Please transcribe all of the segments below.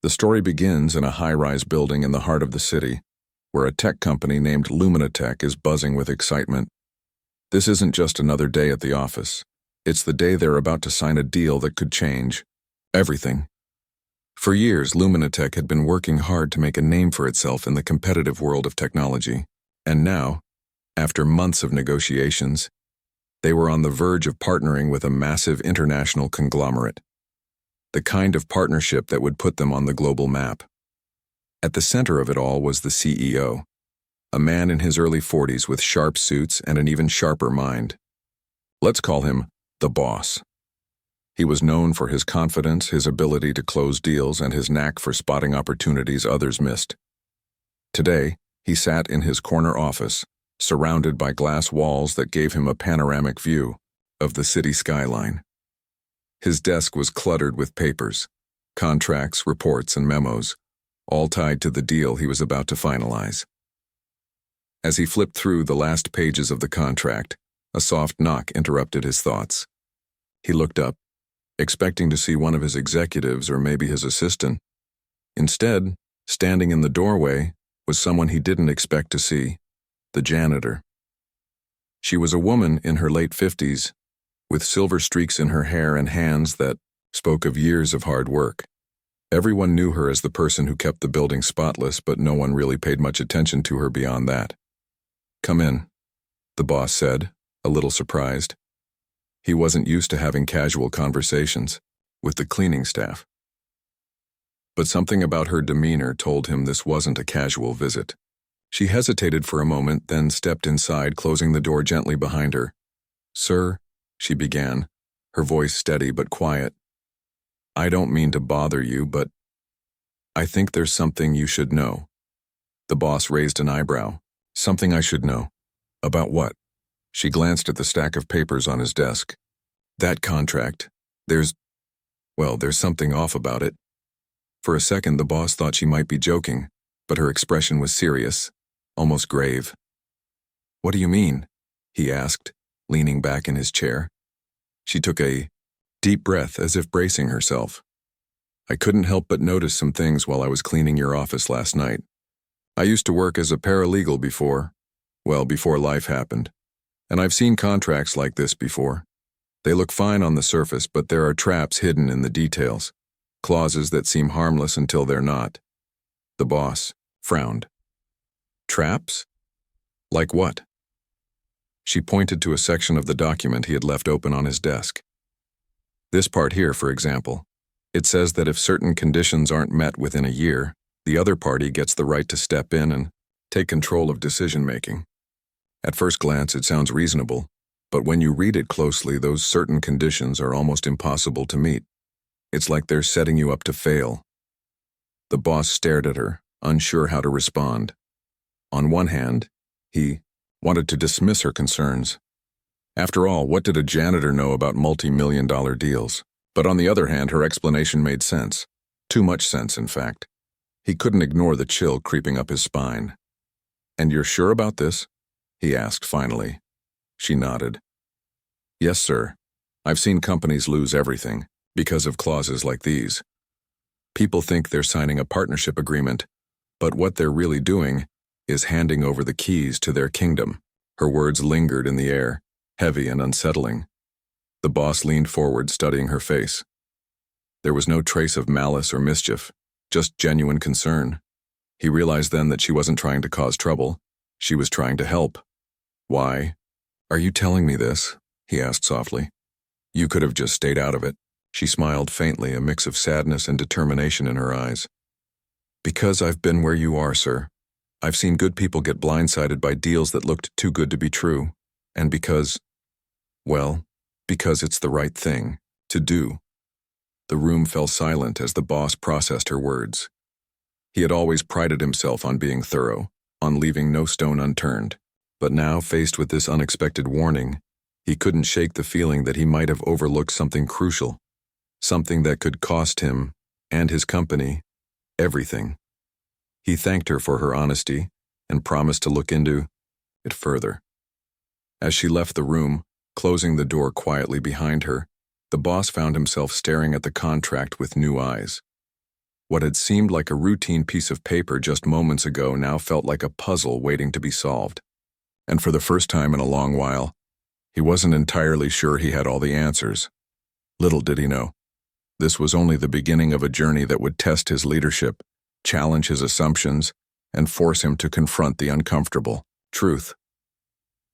The story begins in a high-rise building in the heart of the city, where a tech company named Luminatech is buzzing with excitement. This isn't just another day at the office. It's the day they're about to sign a deal that could change everything. For years, Luminatech had been working hard to make a name for itself in the competitive world of technology. And now, after months of negotiations, they were on the verge of partnering with a massive international conglomerate. The kind of partnership that would put them on the global map. At the center of it all was the CEO, a man in his early 40s with sharp suits and an even sharper mind. Let's call him the boss. He was known for his confidence, his ability to close deals, and his knack for spotting opportunities others missed. Today, he sat in his corner office, surrounded by glass walls that gave him a panoramic view of the city skyline. His desk was cluttered with papers, contracts, reports, and memos, all tied to the deal he was about to finalize. As he flipped through the last pages of the contract, a soft knock interrupted his thoughts. He looked up, expecting to see one of his executives or maybe his assistant. Instead, standing in the doorway was someone he didn't expect to see, the janitor. She was a woman in her late 50s, with silver streaks in her hair and hands that spoke of years of hard work. Everyone knew her as the person who kept the building spotless, but no one really paid much attention to her beyond that. "Come in," the boss said, a little surprised. He wasn't used to having casual conversations with the cleaning staff. But something about her demeanor told him this wasn't a casual visit. She hesitated for a moment, then stepped inside, closing the door gently behind her. "Sir," she began, her voice steady but quiet. "I don't mean to bother you, but I think there's something you should know." The boss raised an eyebrow. "Something I should know? About what?" She glanced at the stack of papers on his desk. "That contract. There's something off about it." For a second, the boss thought she might be joking, but her expression was serious, almost grave. "What do you mean?" he asked, leaning back in his chair. She took a deep breath as if bracing herself. "I couldn't help but notice some things while I was cleaning your office last night. I used to work as a paralegal before life happened. And I've seen contracts like this before. They look fine on the surface, but there are traps hidden in the details. Clauses that seem harmless until they're not." The boss frowned. "Traps? Like what?" She pointed to a section of the document he had left open on his desk. "This part here, for example. It says that if certain conditions aren't met within a year, the other party gets the right to step in and take control of decision-making. At first glance, it sounds reasonable, but when you read it closely, those certain conditions are almost impossible to meet. It's like they're setting you up to fail." The boss stared at her, unsure how to respond. On one hand, he wanted to dismiss her concerns. After all, what did a janitor know about multi-million-dollar deals? But on the other hand, her explanation made sense. Too much sense, in fact. He couldn't ignore the chill creeping up his spine. "And you're sure about this?" he asked finally. She nodded. "Yes, sir. I've seen companies lose everything because of clauses like these. People think they're signing a partnership agreement, but what they're really doing is handing over the keys to their kingdom." Her words lingered in the air, heavy and unsettling. The boss leaned forward, studying her face. There was no trace of malice or mischief, just genuine concern. He realized then that she wasn't trying to cause trouble. She was trying to help. "Why are you telling me this?" he asked softly. "You could have just stayed out of it." She smiled faintly, a mix of sadness and determination in her eyes. "Because I've been where you are, sir. I've seen good people get blindsided by deals that looked too good to be true. And because it's the right thing to do." The room fell silent as the boss processed her words. He had always prided himself on being thorough, on leaving no stone unturned. But now, faced with this unexpected warning, he couldn't shake the feeling that he might have overlooked something crucial, something that could cost him and his company everything. He thanked her for her honesty and promised to look into it further. As she left the room, closing the door quietly behind her, the boss found himself staring at the contract with new eyes. What had seemed like a routine piece of paper just moments ago now felt like a puzzle waiting to be solved. And for the first time in a long while, he wasn't entirely sure he had all the answers. Little did he know, this was only the beginning of a journey that would test his leadership, challenge his assumptions, and force him to confront the uncomfortable truth.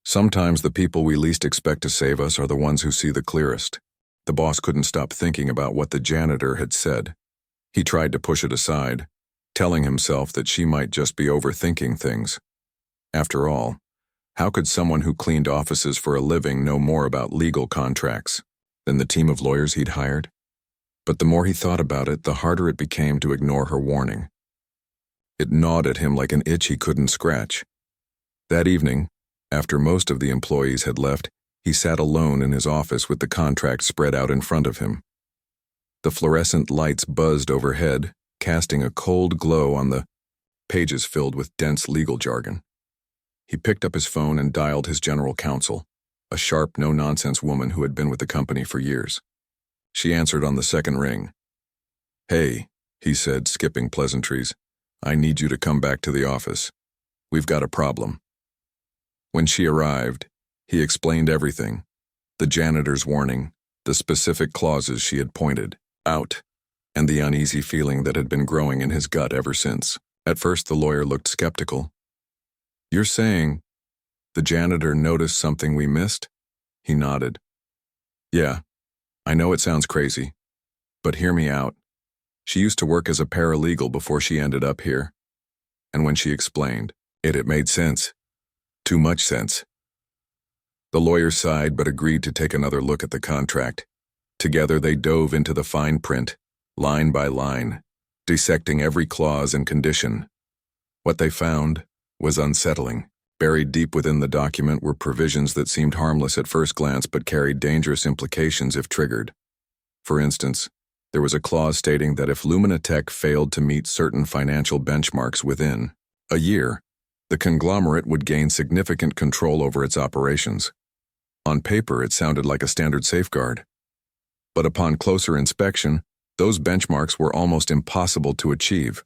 Sometimes the people we least expect to save us are the ones who see the clearest. The boss couldn't stop thinking about what the janitor had said. He tried to push it aside, telling himself that she might just be overthinking things. After all, how could someone who cleaned offices for a living know more about legal contracts than the team of lawyers he'd hired? But the more he thought about it, the harder it became to ignore her warning. It gnawed at him like an itch he couldn't scratch. That evening, after most of the employees had left, he sat alone in his office with the contract spread out in front of him. The fluorescent lights buzzed overhead, casting a cold glow on the pages filled with dense legal jargon. He picked up his phone and dialed his general counsel, a sharp, no-nonsense woman who had been with the company for years. She answered on the second ring. "Hey," he said, skipping pleasantries. "I need you to come back to the office. We've got a problem." When she arrived, he explained everything: the janitor's warning, the specific clauses she had pointed out, and the uneasy feeling that had been growing in his gut ever since. At first, the lawyer looked skeptical. "You're saying the janitor noticed something we missed?" He nodded. "Yeah, I know it sounds crazy, but hear me out. She used to work as a paralegal before she ended up here." And when she explained, it made sense. Too much sense. The lawyer sighed but agreed to take another look at the contract. Together they dove into the fine print, line by line, dissecting every clause and condition. What they found was unsettling. Buried deep within the document were provisions that seemed harmless at first glance but carried dangerous implications if triggered. For instance, there was a clause stating that if Luminatech failed to meet certain financial benchmarks within a year, the conglomerate would gain significant control over its operations. On paper, it sounded like a standard safeguard. But upon closer inspection, those benchmarks were almost impossible to achieve,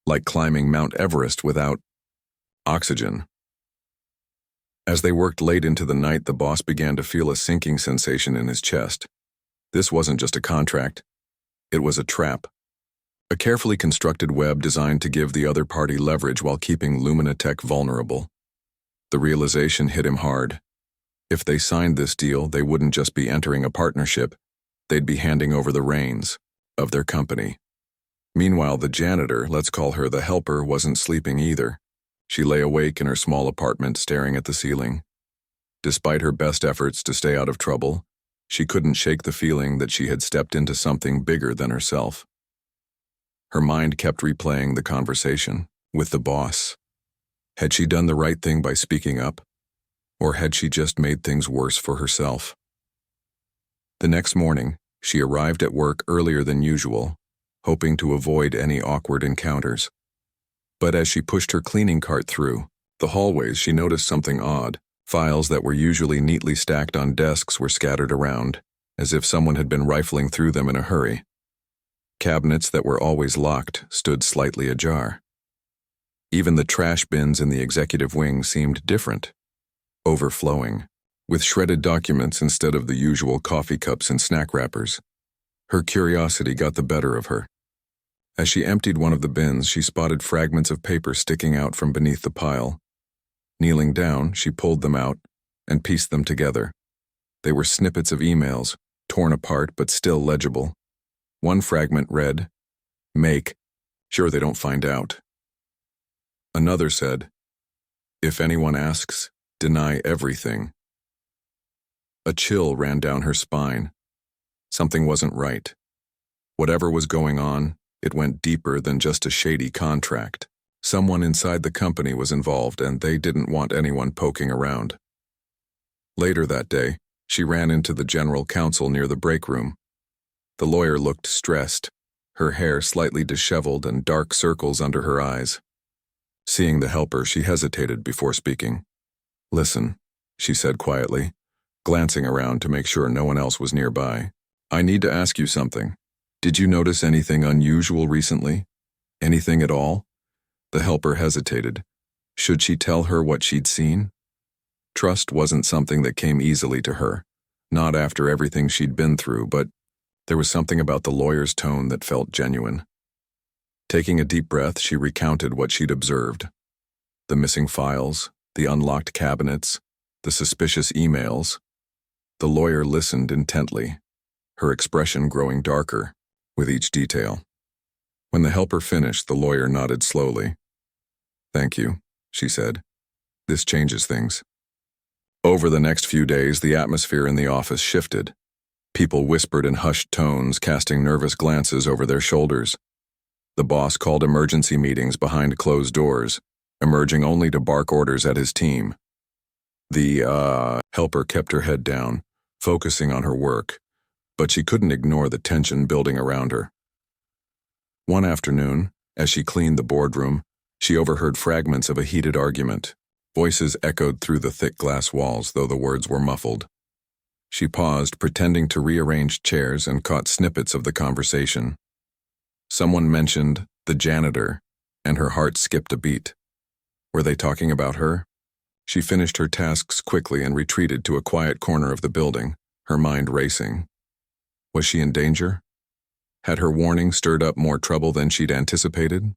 like climbing Mount Everest without oxygen. As they worked late into the night, the boss began to feel a sinking sensation in his chest. This wasn't just a contract. It was a trap. A carefully constructed web designed to give the other party leverage while keeping Luminatech vulnerable. The realization hit him hard. If they signed this deal, they wouldn't just be entering a partnership. They'd be handing over the reins of their company. Meanwhile, the janitor, let's call her the helper, wasn't sleeping either. She lay awake in her small apartment, staring at the ceiling. Despite her best efforts to stay out of trouble, she couldn't shake the feeling that she had stepped into something bigger than herself. Her mind kept replaying the conversation with the boss. Had she done the right thing by speaking up? Or had she just made things worse for herself? The next morning, she arrived at work earlier than usual, hoping to avoid any awkward encounters. But as she pushed her cleaning cart through the hallways, she noticed something odd. Files that were usually neatly stacked on desks were scattered around, as if someone had been rifling through them in a hurry. Cabinets that were always locked stood slightly ajar. Even the trash bins in the executive wing seemed different, overflowing, with shredded documents instead of the usual coffee cups and snack wrappers. Her curiosity got the better of her. As she emptied one of the bins, she spotted fragments of paper sticking out from beneath the pile. Kneeling down, she pulled them out and pieced them together. They were snippets of emails, torn apart but still legible. One fragment read, "Make sure they don't find out." Another said, "If anyone asks, deny everything." A chill ran down her spine. Something wasn't right. Whatever was going on, it went deeper than just a shady contract. Someone inside the company was involved, and they didn't want anyone poking around. Later that day, she ran into the general counsel near the break room. The lawyer looked stressed, her hair slightly disheveled and dark circles under her eyes. Seeing the helper, she hesitated before speaking. "Listen," she said quietly, glancing around to make sure no one else was nearby. "I need to ask you something. Did you notice anything unusual recently? Anything at all? The helper hesitated. Should she tell her what she'd seen? Trust wasn't something that came easily to her, not after everything she'd been through, but there was something about the lawyer's tone that felt genuine. Taking a deep breath, she recounted what she'd observed. The missing files, the unlocked cabinets, the suspicious emails. The lawyer listened intently, her expression growing darker with each detail. When the helper finished, the lawyer nodded slowly. "Thank you," she said. "This changes things." Over the next few days, the atmosphere in the office shifted. People whispered in hushed tones, casting nervous glances over their shoulders. The boss called emergency meetings behind closed doors, emerging only to bark orders at his team. The helper kept her head down, focusing on her work, but she couldn't ignore the tension building around her. One afternoon, as she cleaned the boardroom, she overheard fragments of a heated argument. Voices echoed through the thick glass walls, though the words were muffled. She paused, pretending to rearrange chairs, and caught snippets of the conversation. Someone mentioned the janitor, and her heart skipped a beat. Were they talking about her? She finished her tasks quickly and retreated to a quiet corner of the building, her mind racing. Was she in danger? Had her warning stirred up more trouble than she'd anticipated?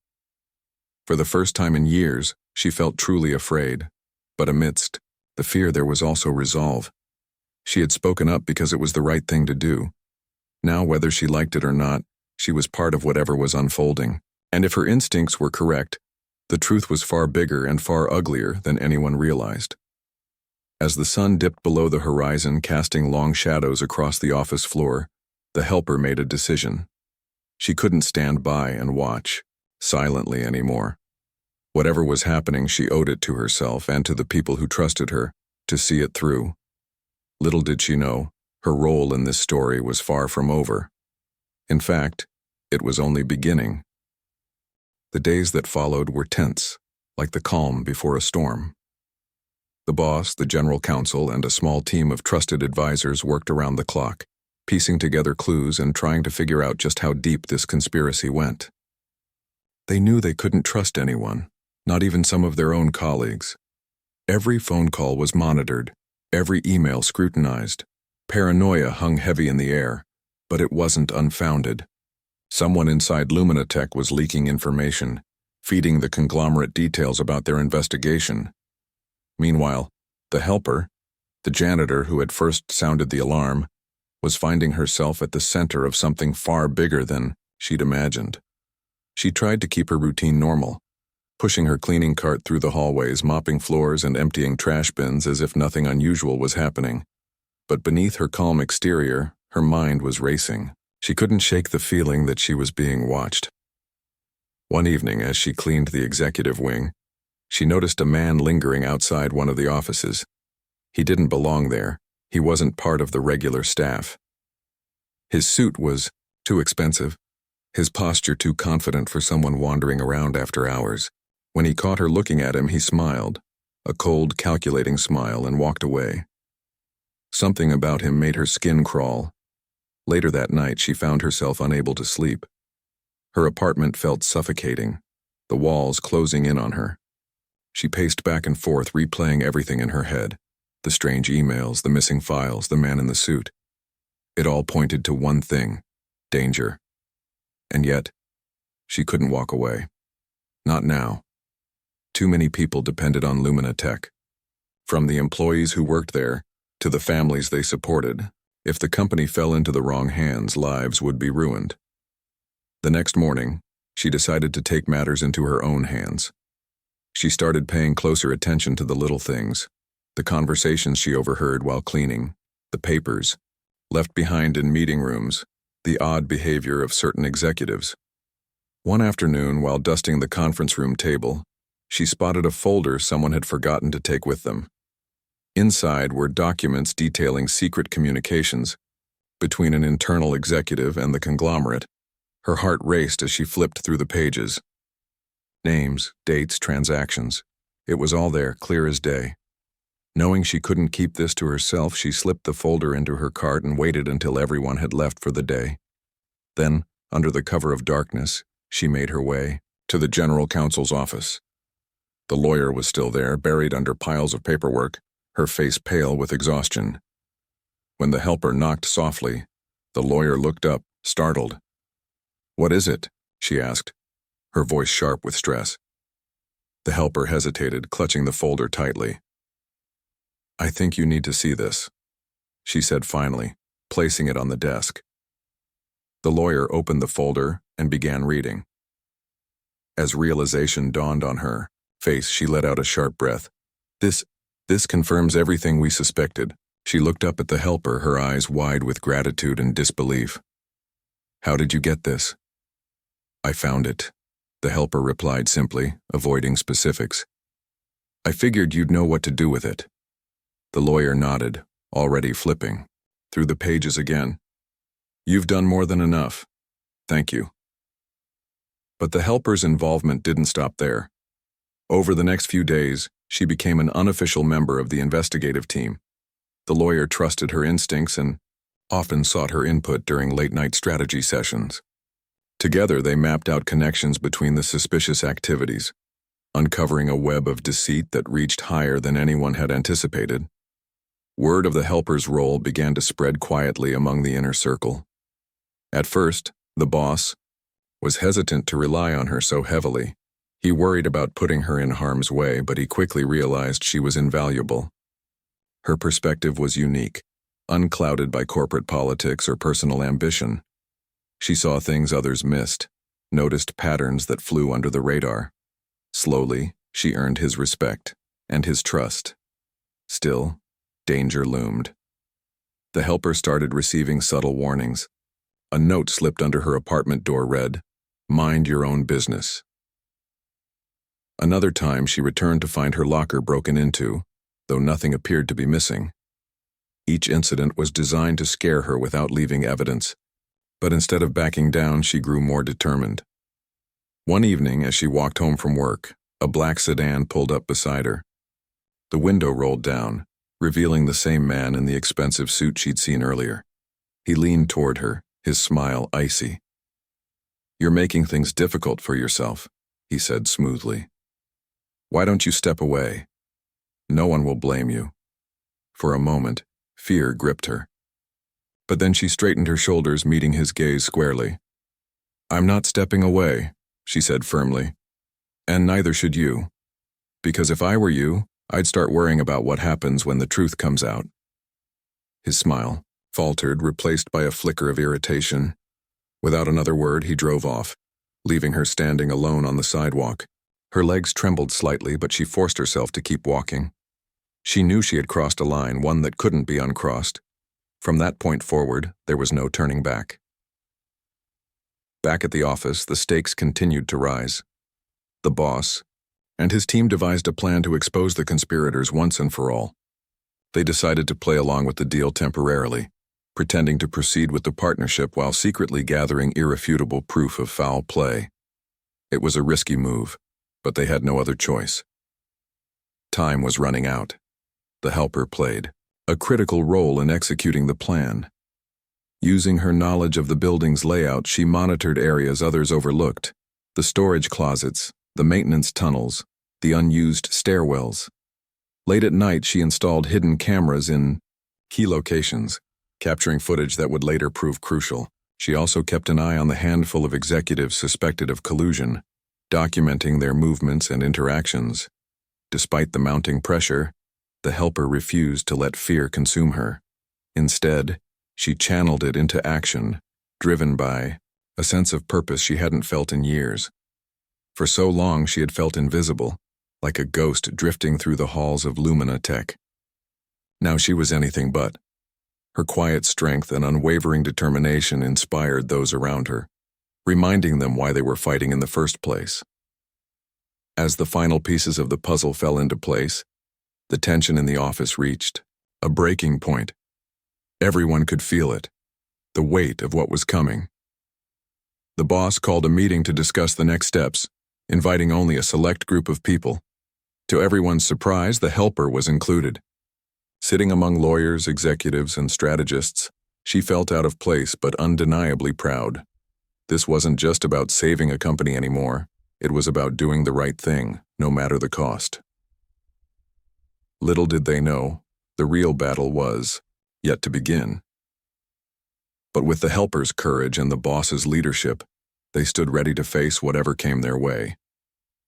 For the first time in years, she felt truly afraid. But amidst the fear, there was also resolve. She had spoken up because it was the right thing to do. Now, whether she liked it or not, she was part of whatever was unfolding. And if her instincts were correct, the truth was far bigger and far uglier than anyone realized. As the sun dipped below the horizon, casting long shadows across the office floor, the helper made a decision. She couldn't stand by and watch silently anymore. Whatever was happening, she owed it to herself and to the people who trusted her to see it through. Little did she know, her role in this story was far from over. In fact, it was only beginning. The days that followed were tense, like the calm before a storm. The boss, the general counsel, and a small team of trusted advisors worked around the clock, piecing together clues and trying to figure out just how deep this conspiracy went. They knew they couldn't trust anyone, not even some of their own colleagues. Every phone call was monitored, every email scrutinized. Paranoia hung heavy in the air, but it wasn't unfounded. Someone inside Luminatech was leaking information, feeding the conglomerate details about their investigation. Meanwhile, the helper, the janitor who had first sounded the alarm, was finding herself at the center of something far bigger than she'd imagined. She tried to keep her routine normal, pushing her cleaning cart through the hallways, mopping floors and emptying trash bins as if nothing unusual was happening. But beneath her calm exterior, her mind was racing. She couldn't shake the feeling that she was being watched. One evening, as she cleaned the executive wing, she noticed a man lingering outside one of the offices. He didn't belong there. He wasn't part of the regular staff. His suit was too expensive, his posture too confident for someone wandering around after hours. When he caught her looking at him, he smiled, a cold, calculating smile, and walked away. Something about him made her skin crawl. Later that night, she found herself unable to sleep. Her apartment felt suffocating, the walls closing in on her. She paced back and forth, replaying everything in her head. The strange emails, the missing files, the man in the suit. It all pointed to one thing: danger. And yet, she couldn't walk away. Not now. Too many people depended on Luminatech. From the employees who worked there, to the families they supported. If the company fell into the wrong hands, lives would be ruined. The next morning, she decided to take matters into her own hands. She started paying closer attention to the little things, the conversations she overheard while cleaning, the papers left behind in meeting rooms, the odd behavior of certain executives. One afternoon, while dusting the conference room table, she spotted a folder someone had forgotten to take with them. Inside were documents detailing secret communications between an internal executive and the conglomerate. Her heart raced as she flipped through the pages. Names, dates, transactions. It was all there, clear as day. Knowing she couldn't keep this to herself, she slipped the folder into her cart and waited until everyone had left for the day. Then, under the cover of darkness, she made her way. to the general counsel's office. The lawyer was still there, buried under piles of paperwork, her face pale with exhaustion. When the helper knocked softly, the lawyer looked up, startled. "What is it?" she asked, her voice sharp with stress. The helper hesitated, clutching the folder tightly. "I think you need to see this," she said finally, placing it on the desk. The lawyer opened the folder and began reading. As realization dawned on her face, she let out a sharp breath. This confirms everything we suspected." She looked up at the helper, her eyes wide with gratitude and disbelief. "How did you get this?" "I found it," the helper replied simply, avoiding specifics. "I figured you'd know what to do with it." The lawyer nodded, already flipping through the pages again. "You've done more than enough. Thank you." But the helper's involvement didn't stop there. Over the next few days, she became an unofficial member of the investigative team. The lawyer trusted her instincts and often sought her input during late-night strategy sessions. Together, they mapped out connections between the suspicious activities, uncovering a web of deceit that reached higher than anyone had anticipated. Word of the helper's role began to spread quietly among the inner circle. At first, the boss was hesitant to rely on her so heavily. He worried about putting her in harm's way, but he quickly realized she was invaluable. Her perspective was unique, unclouded by corporate politics or personal ambition. She saw things others missed, noticed patterns that flew under the radar. Slowly, she earned his respect and his trust. Still, danger loomed. The helper started receiving subtle warnings. A note slipped under her apartment door read, "Mind your own business." Another time, she returned to find her locker broken into, though nothing appeared to be missing. Each incident was designed to scare her without leaving evidence, but instead of backing down, she grew more determined. One evening, as she walked home from work, a black sedan pulled up beside her. The window rolled down, revealing the same man in the expensive suit she'd seen earlier. He leaned toward her, his smile icy. "You're making things difficult for yourself," he said smoothly. "Why don't you step away? No one will blame you." For a moment, fear gripped her. But then she straightened her shoulders, meeting his gaze squarely. "I'm not stepping away," she said firmly. "And neither should you. Because if I were you, I'd start worrying about what happens when the truth comes out." His smile faltered, replaced by a flicker of irritation. Without another word, he drove off, leaving her standing alone on the sidewalk. Her legs trembled slightly, but she forced herself to keep walking. She knew she had crossed a line, one that couldn't be uncrossed. From that point forward, there was no turning back. Back at the office, the stakes continued to rise. The boss and his team devised a plan to expose the conspirators once and for all. They decided to play along with the deal temporarily, pretending to proceed with the partnership while secretly gathering irrefutable proof of foul play. It was a risky move, but they had no other choice. Time was running out. The helper played a critical role in executing the plan. Using her knowledge of the building's layout, she monitored areas others overlooked: the storage closets, the maintenance tunnels, the unused stairwells. Late at night, she installed hidden cameras in key locations, capturing footage that would later prove crucial. She also kept an eye on the handful of executives suspected of collusion, documenting their movements and interactions. Despite the mounting pressure, the helper refused to let fear consume her. Instead, she channeled it into action, driven by a sense of purpose she hadn't felt in years. For so long, she had felt invisible, like a ghost drifting through the halls of Luminatech. Now she was anything but. Her quiet strength and unwavering determination inspired those around her, reminding them why they were fighting in the first place. As the final pieces of the puzzle fell into place, the tension in the office reached a breaking point. Everyone could feel it, the weight of what was coming. The boss called a meeting to discuss the next steps, inviting only a select group of people. To everyone's surprise, the helper was included. Sitting among lawyers, executives, and strategists, she felt out of place but undeniably proud. This wasn't just about saving a company anymore. It was about doing the right thing, no matter the cost. Little did they know, the real battle was yet to begin. But with the helpers' courage and the boss's leadership, they stood ready to face whatever came their way.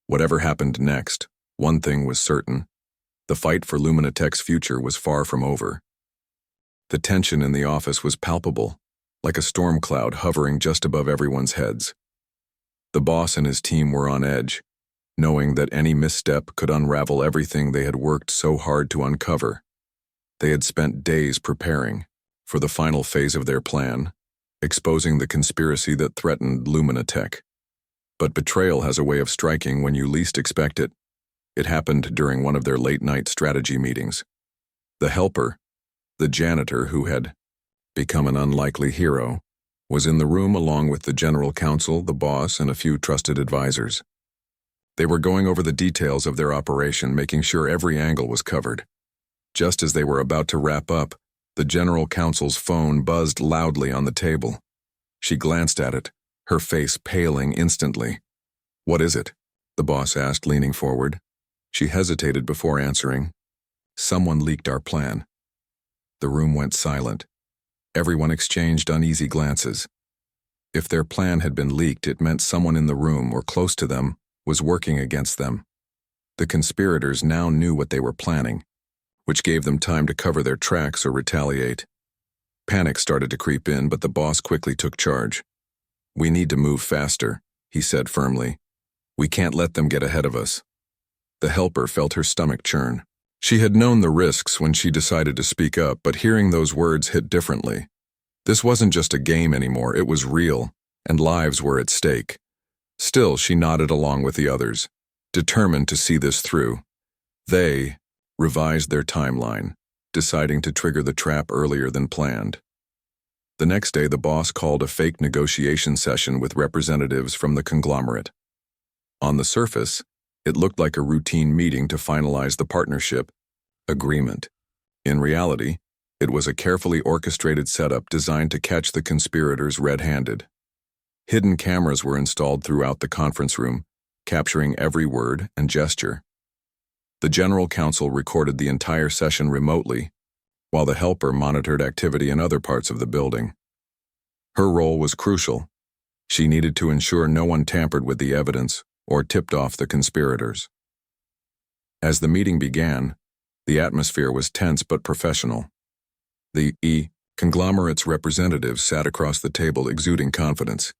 Whatever happened next, one thing was certain: the fight for Luminatech's future was far from over. The tension in the office was palpable, like a storm cloud hovering just above everyone's heads. The boss and his team were on edge, knowing that any misstep could unravel everything they had worked so hard to uncover. They had spent days preparing for the final phase of their plan, exposing the conspiracy that threatened Luminatech. But betrayal has a way of striking when you least expect it. It happened during one of their late-night strategy meetings. The helper, the janitor who had become an unlikely hero, was in the room along with the general counsel, the boss, and a few trusted advisors. They were going over the details of their operation, making sure every angle was covered. Just as they were about to wrap up, the general counsel's phone buzzed loudly on the table. She glanced at it, her face paling instantly. "What is it?" the boss asked, leaning forward. She hesitated before answering. "Someone leaked our plan." The room went silent. Everyone exchanged uneasy glances. If their plan had been leaked, it meant someone in the room or close to them was working against them. The conspirators now knew what they were planning, which gave them time to cover their tracks or retaliate. Panic started to creep in, but the boss quickly took charge. "We need to move faster," he said firmly. "We can't let them get ahead of us." The helper felt her stomach churn. She had known the risks when she decided to speak up, but hearing those words hit differently. This wasn't just a game anymore, it was real, and lives were at stake. Still, she nodded along with the others, determined to see this through. They revised their timeline, deciding to trigger the trap earlier than planned. The next day, the boss called a fake negotiation session with representatives from the conglomerate. On the surface, it looked like a routine meeting to finalize the partnership agreement. In reality, it was a carefully orchestrated setup designed to catch the conspirators red-handed. Hidden cameras were installed throughout the conference room, capturing every word and gesture. The general counsel recorded the entire session remotely, while the helper monitored activity in other parts of the building. Her role was crucial. She needed to ensure no one tampered with the evidence or tipped off the conspirators. As the meeting began, the atmosphere was tense but professional. The conglomerate's representatives sat across the table exuding confidence.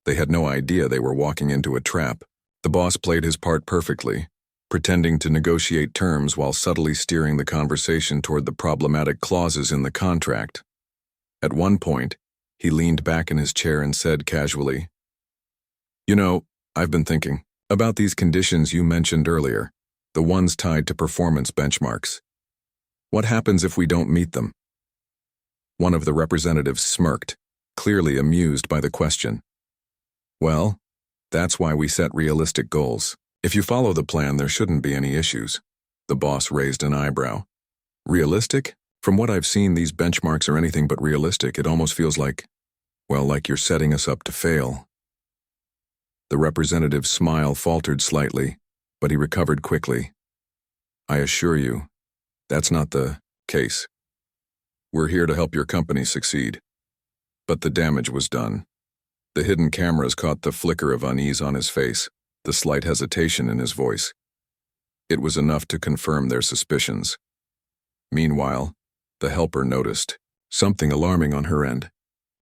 They had no idea they were walking into a trap. The boss played his part perfectly, pretending to negotiate terms while subtly steering the conversation toward the problematic clauses in the contract. At one point, he leaned back in his chair and said casually, "You know, I've been thinking about these conditions you mentioned earlier, the ones tied to performance benchmarks. What happens if we don't meet them?" One of the representatives smirked, clearly amused by the question. "Well, that's why we set realistic goals. If you follow the plan, there shouldn't be any issues." The boss raised an eyebrow. "Realistic? From what I've seen, these benchmarks are anything but realistic. It almost feels like you're setting us up to fail." The representative's smile faltered slightly, but he recovered quickly. "I assure you, that's not the case. We're here to help your company succeed." But the damage was done. The hidden cameras caught the flicker of unease on his face, the slight hesitation in his voice. It was enough to confirm their suspicions. Meanwhile, the helper noticed something alarming on her end.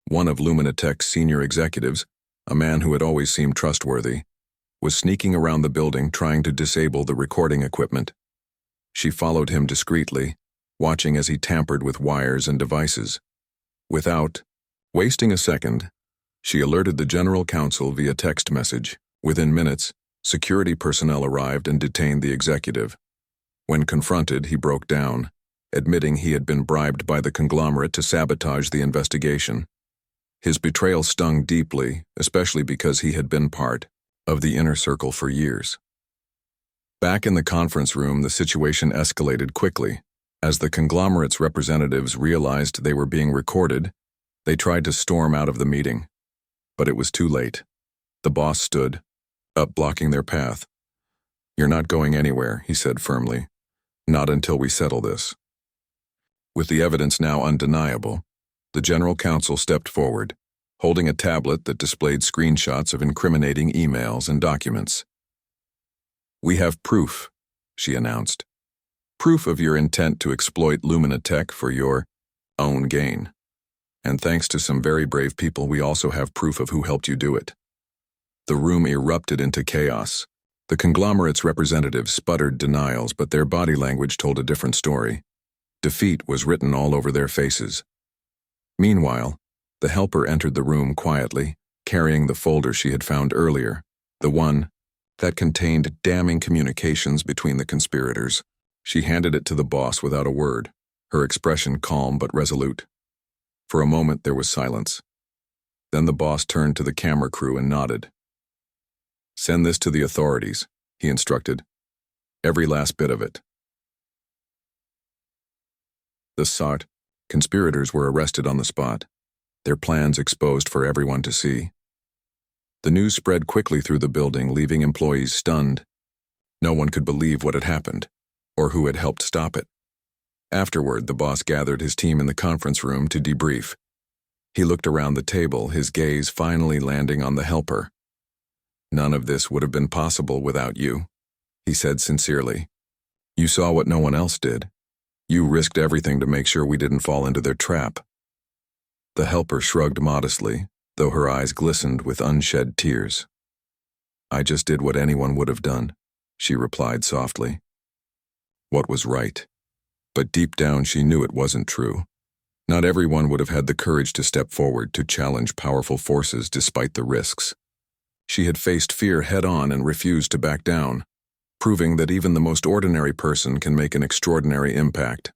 One of Luminatech's senior executives, a man who had always seemed trustworthy, was sneaking around the building trying to disable the recording equipment. She followed him discreetly, watching as he tampered with wires and devices. Without wasting a second, she alerted the general counsel via text message. Within minutes, security personnel arrived and detained the executive. When confronted, he broke down, admitting he had been bribed by the conglomerate to sabotage the investigation. His betrayal stung deeply, especially because he had been part of the inner circle for years. Back in the conference room, the situation escalated quickly. As the conglomerate's representatives realized they were being recorded, they tried to storm out of the meeting. But it was too late. The boss stood, up blocking their path. "You're not going anywhere," he said firmly. "Not until we settle this." With the evidence now undeniable, the general counsel stepped forward, holding a tablet that displayed screenshots of incriminating emails and documents. "We have proof," she announced. "Proof of your intent to exploit Luminatech for your own gain. And thanks to some very brave people, we also have proof of who helped you do it." The room erupted into chaos. The conglomerate's representatives sputtered denials, but their body language told a different story. Defeat was written all over their faces. Meanwhile, the helper entered the room quietly, carrying the folder she had found earlier, the one that contained damning communications between the conspirators. She handed it to the boss without a word, her expression calm but resolute. For a moment there was silence. Then the boss turned to the camera crew and nodded. "Send this to the authorities," he instructed. "Every last bit of it." The SART conspirators were arrested on the spot, their plans exposed for everyone to see. The news spread quickly through the building, leaving employees stunned. No one could believe what had happened, or who had helped stop it. Afterward, the boss gathered his team in the conference room to debrief. He looked around the table, his gaze finally landing on the helper. "None of this would have been possible without you," he said sincerely. "You saw what no one else did. You risked everything to make sure we didn't fall into their trap." The helper shrugged modestly, though her eyes glistened with unshed tears. "I just did what anyone would have done," she replied softly. What was right? But deep down she knew it wasn't true. Not everyone would have had the courage to step forward to challenge powerful forces despite the risks. She had faced fear head-on and refused to back down, proving that even the most ordinary person can make an extraordinary impact.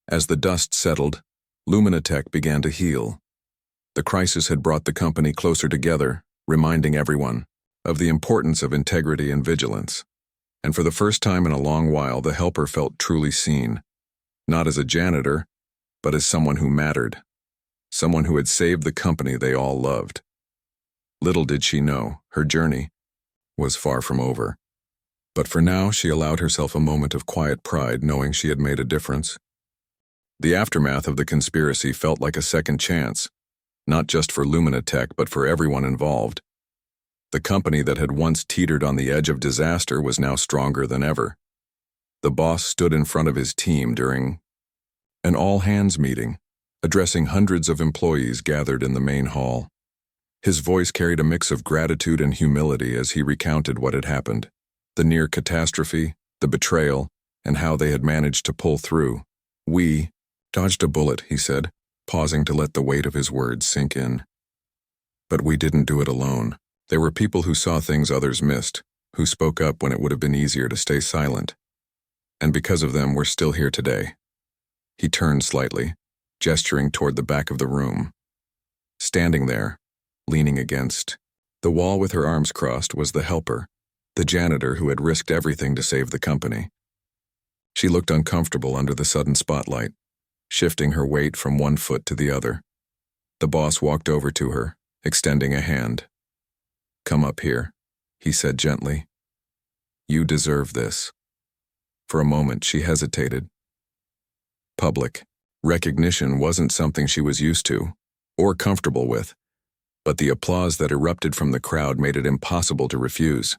As the dust settled, Luminatech began to heal. The crisis had brought the company closer together, reminding everyone of the importance of integrity and vigilance. And for the first time in a long while, the helper felt truly seen, not as a janitor, but as someone who mattered, someone who had saved the company they all loved. Little did she know, her journey was far from over. But for now, she allowed herself a moment of quiet pride, knowing she had made a difference. The aftermath of the conspiracy felt like a second chance, not just for Luminatech, but for everyone involved. The company that had once teetered on the edge of disaster was now stronger than ever. The boss stood in front of his team during an all-hands meeting, addressing hundreds of employees gathered in the main hall. His voice carried a mix of gratitude and humility as he recounted what had happened, the near catastrophe, the betrayal, and how they had managed to pull through. "We dodged a bullet," he said, pausing to let the weight of his words sink in. "But we didn't do it alone. There were people who saw things others missed, who spoke up when it would have been easier to stay silent. And because of them, we're still here today." He turned slightly, gesturing toward the back of the room. Standing there, leaning against the wall with her arms crossed, was the helper, the janitor who had risked everything to save the company. She looked uncomfortable under the sudden spotlight, shifting her weight from one foot to the other. The boss walked over to her, extending a hand. "Come up here," he said gently. "You deserve this." For a moment she hesitated. Public recognition wasn't something she was used to, or comfortable with, but the applause that erupted from the crowd made it impossible to refuse.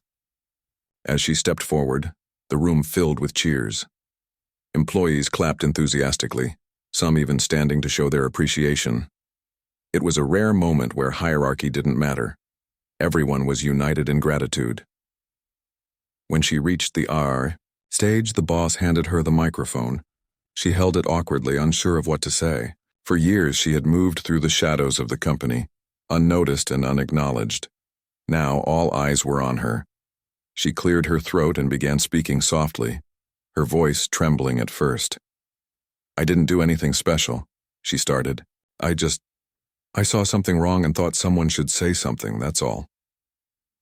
As she stepped forward, the room filled with cheers. Employees clapped enthusiastically, some even standing to show their appreciation. It was a rare moment where hierarchy didn't matter. Everyone was united in gratitude. When she reached the R stage, the boss handed her the microphone. She held it awkwardly, unsure of what to say. For years she had moved through the shadows of the company, unnoticed and unacknowledged. Now all eyes were on her. She cleared her throat and began speaking softly, her voice trembling at first. "I didn't do anything special," she started. I saw something wrong and thought someone should say something, that's all."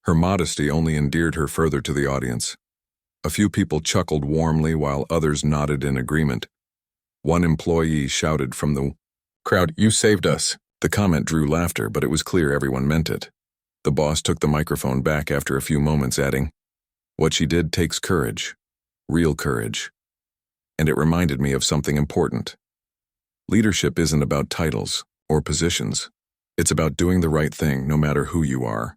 Her modesty only endeared her further to the audience. A few people chuckled warmly while others nodded in agreement. One employee shouted from the crowd, "You saved us." The comment drew laughter, but it was clear everyone meant it. The boss took the microphone back after a few moments, adding, "What she did takes courage. Real courage." And it reminded me of something important. Leadership isn't about titles or positions. It's about doing the right thing no matter who you are.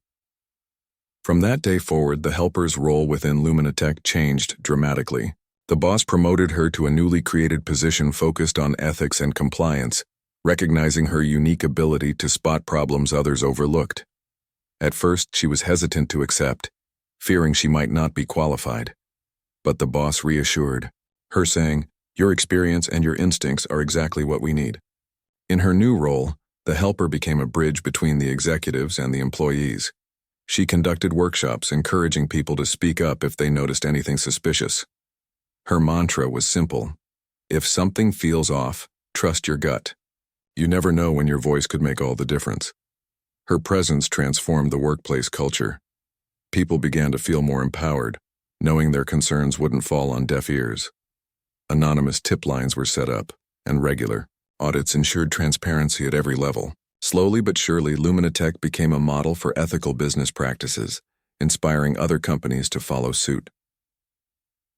From that day forward, the helper's role within Luminatech changed dramatically. The boss promoted her to a newly created position focused on ethics and compliance, recognizing her unique ability to spot problems others overlooked. At first, she was hesitant to accept, fearing she might not be qualified. But the boss reassured her, saying, "Your experience and your instincts are exactly what we need." In her new role, the helper became a bridge between the executives and the employees. She conducted workshops encouraging people to speak up if they noticed anything suspicious. Her mantra was simple: if something feels off, trust your gut. You never know when your voice could make all the difference. Her presence transformed the workplace culture. People began to feel more empowered, knowing their concerns wouldn't fall on deaf ears. Anonymous tip lines were set up, and regular audits ensured transparency at every level. Slowly but surely, Luminatech became a model for ethical business practices, inspiring other companies to follow suit.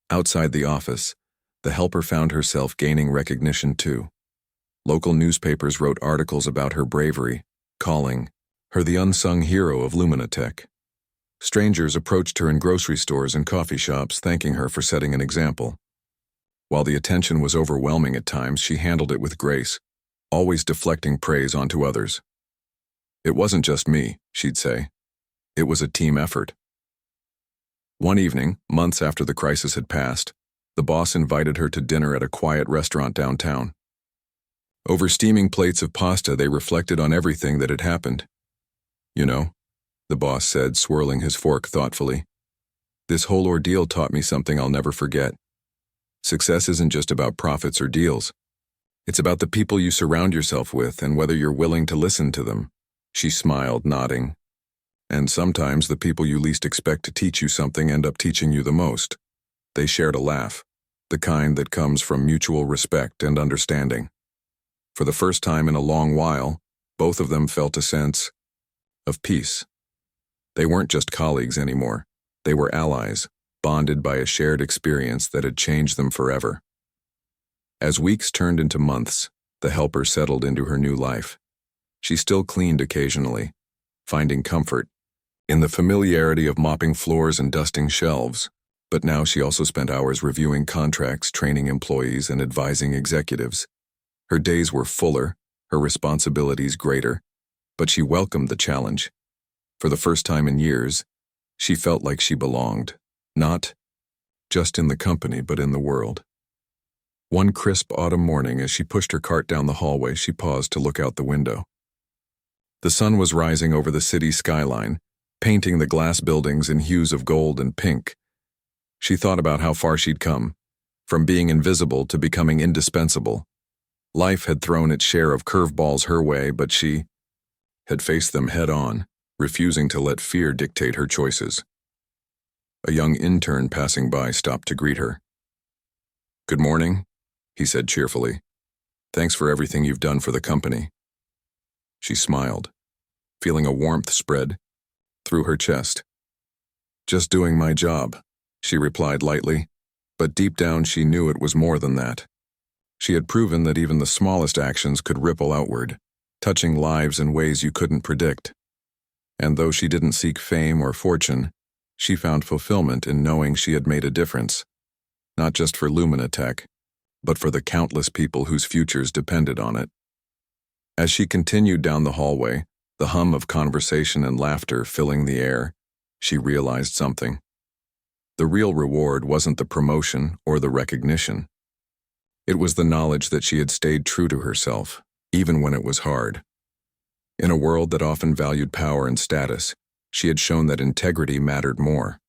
Outside the office, the helper found herself gaining recognition too. Local newspapers wrote articles about her bravery, calling her the unsung hero of Luminatech. Strangers approached her in grocery stores and coffee shops, thanking her for setting an example. While the attention was overwhelming at times, she handled it with grace, always deflecting praise onto others. "It wasn't just me," she'd say. "It was a team effort." One evening, months after the crisis had passed, the boss invited her to dinner at a quiet restaurant downtown. Over steaming plates of pasta, they reflected on everything that had happened. "You know," the boss said, swirling his fork thoughtfully, "this whole ordeal taught me something I'll never forget. Success isn't just about profits or deals. It's about the people you surround yourself with and whether you're willing to listen to them." She smiled, nodding. "And sometimes the people you least expect to teach you something end up teaching you the most." They shared a laugh, the kind that comes from mutual respect and understanding. For the first time in a long while, both of them felt a sense of peace. They weren't just colleagues anymore. They were allies, bonded by a shared experience that had changed them forever. As weeks turned into months, the helper settled into her new life. She still cleaned occasionally, finding comfort in the familiarity of mopping floors and dusting shelves, but now she also spent hours reviewing contracts, training employees, and advising executives. Her days were fuller, her responsibilities greater, but she welcomed the challenge. For the first time in years, she felt like she belonged, not just in the company, but in the world. One crisp autumn morning, as she pushed her cart down the hallway, she paused to look out the window. The sun was rising over the city skyline, painting the glass buildings in hues of gold and pink. She thought about how far she'd come, from being invisible to becoming indispensable. Life had thrown its share of curveballs her way, but she had faced them head-on, refusing to let fear dictate her choices. A young intern passing by stopped to greet her. "Good morning," he said cheerfully. "Thanks for everything you've done for the company." She smiled, feeling a warmth spread through her chest. "Just doing my job," she replied lightly, but deep down she knew it was more than that. She had proven that even the smallest actions could ripple outward, touching lives in ways you couldn't predict. And though she didn't seek fame or fortune, she found fulfillment in knowing she had made a difference, not just for Luminatech, but for the countless people whose futures depended on it. As she continued down the hallway, the hum of conversation and laughter filling the air, she realized something. The real reward wasn't the promotion or the recognition. It was the knowledge that she had stayed true to herself, even when it was hard. In a world that often valued power and status, she had shown that integrity mattered more.